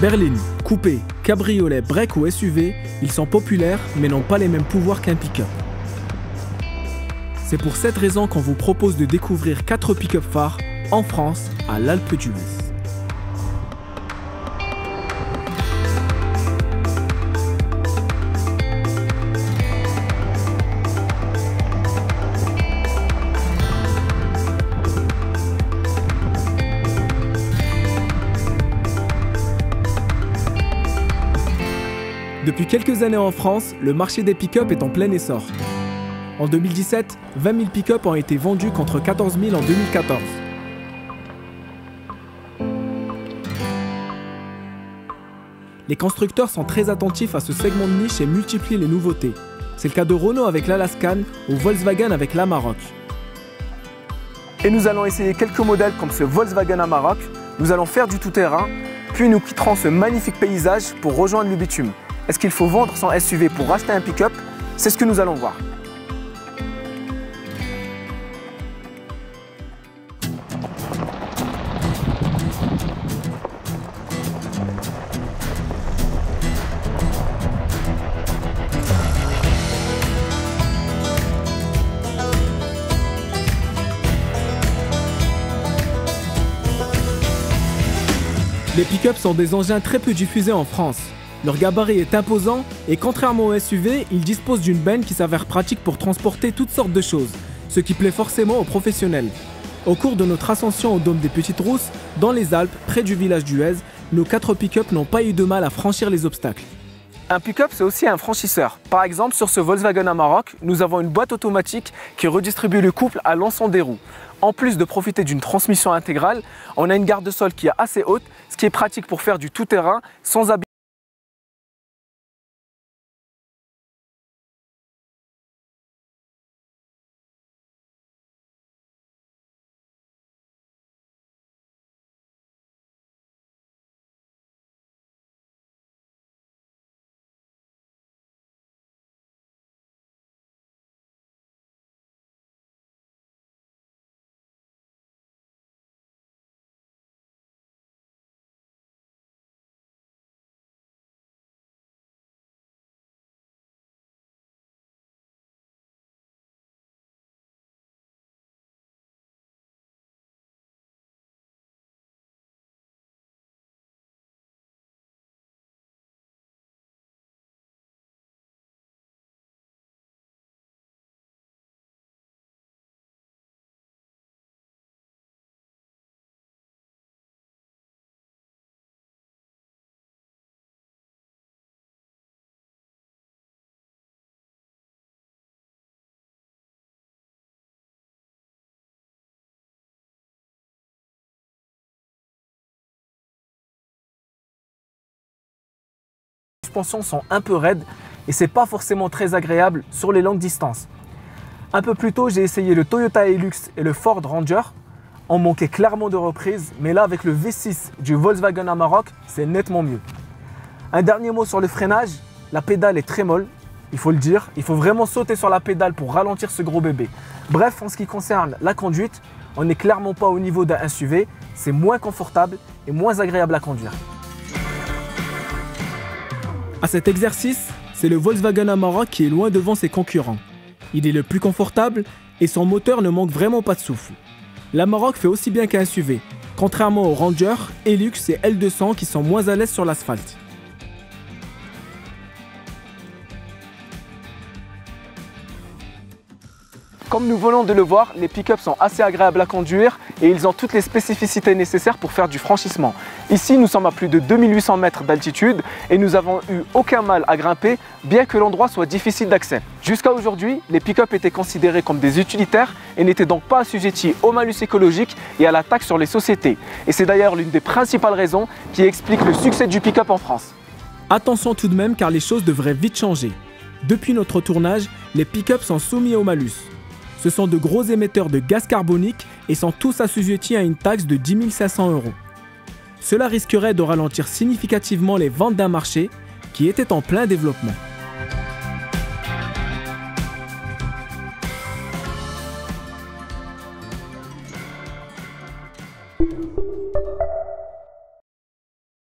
Berline, coupé, cabriolet, break ou SUV, ils sont populaires mais n'ont pas les mêmes pouvoirs qu'un pick-up. C'est pour cette raison qu'on vous propose de découvrir 4 pick-up phares en France, à l'Alpe d'Huez. Depuis quelques années en France, le marché des pick-up est en plein essor. En 2017, 20 000 pick-up ont été vendus contre 14 000 en 2014. Les constructeurs sont très attentifs à ce segment de niche et multiplient les nouveautés. C'est le cas de Renault avec l'Alaskan ou Volkswagen avec l'Amarok. Et nous allons essayer quelques modèles comme ce Volkswagen Amarok. Nous allons faire du tout-terrain, puis nous quitterons ce magnifique paysage pour rejoindre le bitume. Est-ce qu'il faut vendre son SUV pour acheter un pick-up? C'est ce que nous allons voir. Les pick-up sont des engins très peu diffusés en France. Leur gabarit est imposant et contrairement au SUV, ils disposent d'une benne qui s'avère pratique pour transporter toutes sortes de choses, ce qui plaît forcément aux professionnels. Au cours de notre ascension au dôme des Petites Rousses, dans les Alpes, près du village d'Huez, nos 4 pick-up n'ont pas eu de mal à franchir les obstacles. Un pick-up, c'est aussi un franchisseur. Par exemple, sur ce Volkswagen Amarok, nous avons une boîte automatique qui redistribue le couple à l'ensemble des roues. En plus de profiter d'une transmission intégrale, on a une garde de sol qui est assez haute, ce qui est pratique pour faire du tout-terrain sans abîmer. Les suspensions sont un peu raides et c'est pas forcément très agréable sur les longues distances. Un peu plus tôt, j'ai essayé le Toyota Hilux et le Ford Ranger. On manquait clairement de reprise, mais là avec le V6 du Volkswagen Amarok, c'est nettement mieux. Un dernier mot sur le freinage, la pédale est très molle, il faut le dire. Il faut vraiment sauter sur la pédale pour ralentir ce gros bébé. Bref, en ce qui concerne la conduite, on n'est clairement pas au niveau d'un SUV, c'est moins confortable et moins agréable à conduire. À cet exercice, c'est le Volkswagen Amarok qui est loin devant ses concurrents. Il est le plus confortable et son moteur ne manque vraiment pas de souffle. L'Amarok fait aussi bien qu'un SUV, contrairement aux Ranger, Hilux et L200 qui sont moins à l'aise sur l'asphalte. Comme nous venons de le voir, les pick-up sont assez agréables à conduire et ils ont toutes les spécificités nécessaires pour faire du franchissement. Ici, nous sommes à plus de 2800 mètres d'altitude et nous n'avons eu aucun mal à grimper, bien que l'endroit soit difficile d'accès. Jusqu'à aujourd'hui, les pick-up étaient considérés comme des utilitaires et n'étaient donc pas assujettis au malus écologique et à la taxe sur les sociétés. Et c'est d'ailleurs l'une des principales raisons qui explique le succès du pick-up en France. Attention tout de même car les choses devraient vite changer. Depuis notre tournage, les pick-up sont soumis au malus. Ce sont de gros émetteurs de gaz carbonique et sont tous assujettis à une taxe de 10 500 €. Cela risquerait de ralentir significativement les ventes d'un marché qui était en plein développement.